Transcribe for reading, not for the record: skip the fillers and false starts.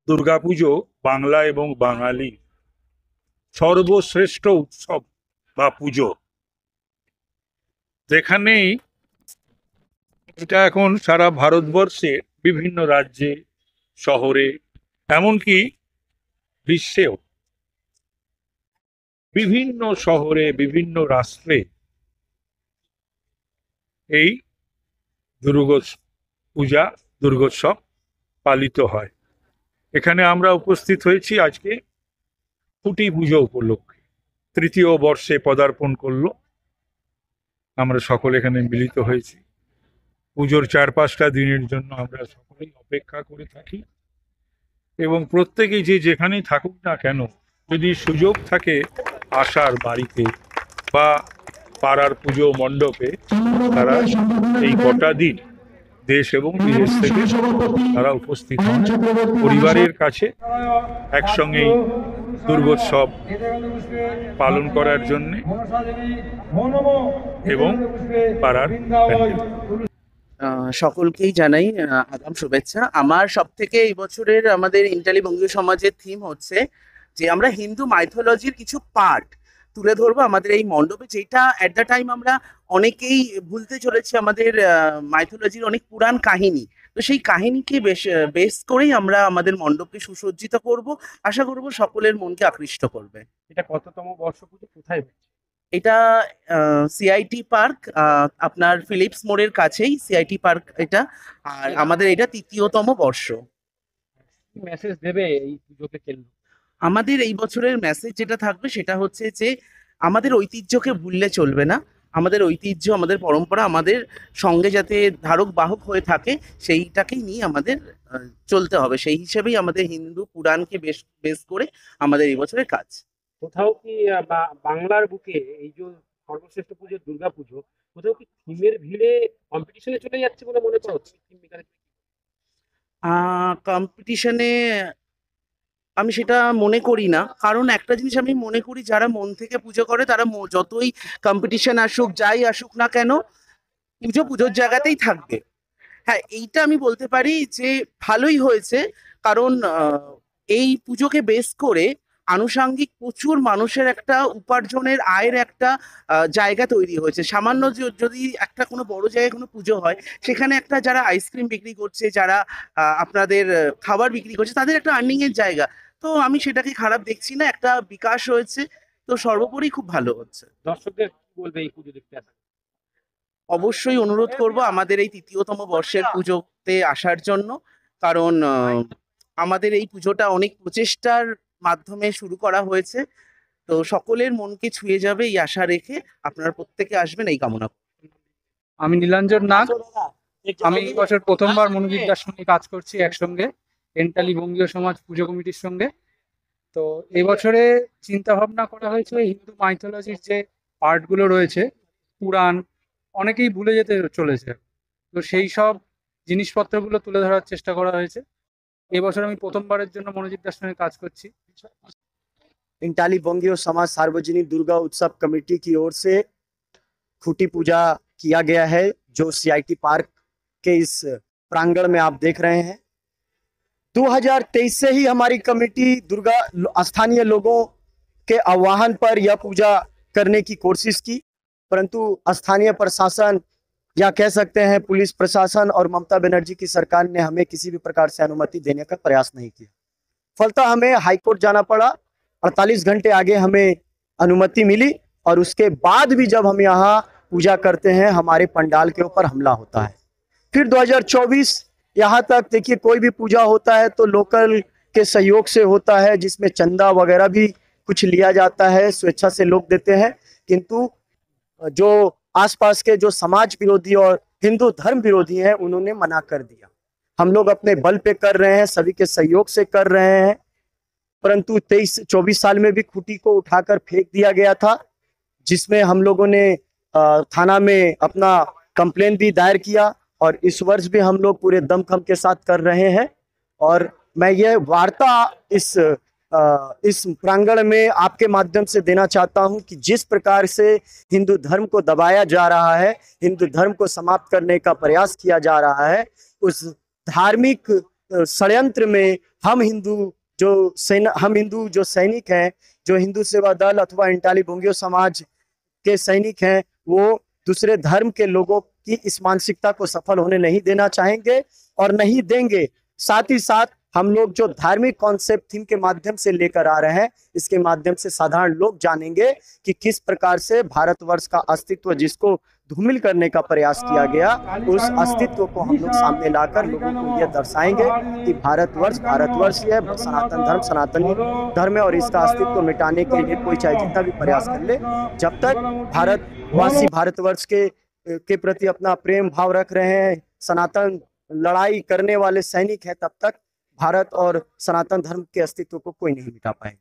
দুর্গাপুজো বাংলা এবং বাঙালি সর্বশ্রেষ্ঠ উৎসব বা পুজো, যেখানেই এটা এখন সারা ভারতবর্ষে বিভিন্ন রাজ্যে, শহরে, এমনকি বিশ্বেও বিভিন্ন শহরে, বিভিন্ন রাষ্ট্রে এই পূজা, দুর্গোৎসব পালিত হয়। এখানে আমরা উপস্থিত হয়েছি আজকে খুঁটি পুজো উপলক্ষে। তৃতীয় বর্ষে পদার্পণ করলো, আমরা সকলে এখানে মিলিত হয়েছি। পুজোর 4-5টা দিনের জন্য আমরা সকলেই অপেক্ষা করে থাকি এবং প্রত্যেকেই যে যেখানেই থাকুক না কেন, যদি সুযোগ থাকে আসার বাড়িতে বা পাড়ার পুজো মণ্ডপে, তারা এই কটা দিন দেশ এবং বিদেশ থেকে তারা উপস্থিত হন পরিবারের কাছে একসঙ্গেই দুর্গোৎসব পালন করার জন্য এবং পাড়ার সকলকেই জানাই আগাম শুভেচ্ছা। আমার সব থেকে এই বছরের আমাদের ইন্টালি বঙ্গীয় সমাজের থিম হচ্ছে যে আমরা হিন্দু মাইথোলজির কিছু পার্ট তুলে ধরবো আমাদের এই মণ্ডপে, যেটা অ্যাট দ্য টাইম আমরা অনেকেই ভুলতে চলেছি। আমাদের মাইথোলজির অনেক পুরাণ কাহিনী, তো সেই কাহিনীকে বেস করেই আমরা আমাদের মণ্ডপকে সুসজ্জিত করব। আশা করব সকলের মনকে আকৃষ্ট করবে। এটা কততম বর্ষ পুজো, কোথায় হচ্ছে? এটা সিআইটি পার্ক, আপনার ফিলিপস মোড়ের কাছেই সিআইটি পার্ক এটা। আর আমাদের এটা 3য়তম বর্ষ। মেসেজ দেবে এই পুজোকে কেন্দ্র? আমাদের এই বছরের মেসেজ যেটা থাকবে সেটা হচ্ছে যে আমাদের ঐতিহ্যকে ভুললে চলবে না। আমাদের ঐতিহ্য, আমাদের পরম্পরা আমাদের সঙ্গে যাতে ধারক বাহক হয়ে থাকে, সেইটাকেই নিয়ে আমাদের চলতে হবে। সেই হিসেবেই আমাদের হিন্দু পুরাণকে বেস করে আমাদের এই বছরের কাজ। কোথাও কি বাংলার বুকে এই যে সর্বশ্রেষ্ঠ পুজো দুর্গা পুজো, কোথাও কি থিমের ভিড়ে কম্পিটিশনে চলে যাচ্ছে বলে মনে করো? কম্পিটিশনে আমি সেটা মনে করি না, কারণ একটা জিনিস আমি মনে করি, যারা মন থেকে পুজো করে তারা যতই কম্পিটিশন আসুক, যাই আসুক না কেন, পুজো পুজোর জায়গাতেই থাকবে। হ্যাঁ, এইটা আমি বলতে পারি যে ভালোই হয়েছে, কারণ এই পুজোকে বেস করে আনুষাঙ্গিক প্রচুর মানুষের একটা উপার্জনের, আয়ের একটা জায়গা তৈরি হয়েছে। সামান্য যদি একটা কোনো বড় জায়গায় কোনো পুজো হয়, সেখানে একটা যারা আইসক্রিম বিক্রি করছে, যারা আপনাদের খাবার বিক্রি করছে, তাদের একটা আর্নিং এর জায়গা। তো আমি সেটাকে খারাপ দেখছি না, একটা বিকাশ হয়েছে, তো সর্বোপরি খুব ভালো হচ্ছে। দর্শকদের কি বলবে এই পুজো দেখতে আসা? অবশ্যই অনুরোধ করব আমাদের এই 3য়তম বর্ষের পুজোতে আসার জন্য, কারণ আমাদের এই পুজোটা অনেক প্রচেষ্টার মাধ্যমে শুরু করা হয়েছে। তো সকলের মনকে ছুঁয়ে যাবে এই আশা রেখে আপনারা প্রত্যেকে আসবেন এই কামনা। আমি নীলাঞ্জন নাগ। আমি এই বছর প্রথমবার মনোবিদ্যার সঙ্গে কাজ করছি একসঙ্গে এন্টালি বঙ্গীয় সমাজ পুজো কমিটির সঙ্গে। তো এই বছরে চিন্তা ভাবনা করা হয়েছে হিন্দু মাইথোলজির যে পার্টগুলো রয়েছে, পুরাণ অনেকেই ভুলে যেতে চলেছে, তো সেই সব জিনিসপত্রগুলো তুলে ধরার চেষ্টা করা হয়েছে। এবছর আমি প্রথমবারের জন্য মনোজিৎদার সঙ্গে কাজ করছি। इंटाली बंगीय समाज सार्वजनिक दुर्गा उत्सव कमेटी की ओर से खूटी पूजा किया गया है, जो सीआईटी पार्क के इस प्रांगण में आप देख रहे हैं। 2023 से ही हमारी कमेटी दुर्गा स्थानीय लोगों के आह्वान पर यह पूजा करने की कोशिश की, परंतु स्थानीय प्रशासन या कह सकते हैं पुलिस प्रशासन और ममता बनर्जी की सरकार ने हमें किसी भी प्रकार से अनुमति देने का प्रयास नहीं किया। फलतः हमें हाईकोर्ट जाना पड़ा। 48 घंटे आगे हमें अनुमति मिली, और उसके बाद भी जब हम यहाँ पूजा करते हैं, हमारे पंडाल के ऊपर हमला होता है। फिर 2024 यहाँ तक देखिए, कोई भी पूजा होता है तो लोकल के सहयोग से होता है, जिसमें चंदा वगैरह भी कुछ लिया जाता है, स्वेच्छा से लोग देते हैं। किंतु जो आसपास के जो समाज विरोधी और हिंदू धर्म विरोधी हैं, उन्होंने मना कर दिया। हम लोग अपने बल पे कर रहे हैं, सभी के सहयोग से कर रहे हैं, परंतु 23-24 साल में भी खूटी को उठाकर फेंक दिया गया था, जिसमें हम लोगों ने थाना में अपना कंप्लेन भी दायर किया, और इस वर्ष भी हम लोग पूरे दमखम के साथ कर रहे हैं। और मैं ये वार्ता इस प्रांगण में आपके माध्यम से देना चाहता हूं कि जिस प्रकार से हिंदू धर्म को दबाया जा रहा है, हिंदू धर्म को समाप्त करने का प्रयास किया जा रहा है, उस धार्मिक षड्यंत्र में हम हिंदू जो सैनिक हैं, जो हिंदू सेवा दल अथवा इंटाली बोंगियो समाज के सैनिक हैं, वो दूसरे धर्म के लोगों की इस मानसिकता को सफल होने नहीं देना चाहेंगे और नहीं देंगे। साथ ही साथ हम लोग जो धार्मिक कॉन्सेप्ट थीम के माध्यम से लेकर आ रहे हैं, इसके माध्यम से साधारण लोग जानेंगे कि किस प्रकार से भारतवर्ष का अस्तित्व जिसको धूमिल करने का प्रयास किया गया, उस अस्तित्व को हम लोग सामने लाकर लोगों को यह दर्शाएंगे कि भारतवर्ष ही है, सनातन धर्म सनातनी धर्म है और इसका अस्तित्व मिटाने के लिए कोई चाहे जितना भी प्रयास कर ले, जब तक भारतवासी भारतवर्ष के प्रति अपना प्रेम भाव रख रहे हैं, सनातन लड़ाई करने वाले सैनिक हैं, तब तक भारत और सनातन धर्म के अस्तित्व को कोई नहीं मिटा पाएगा।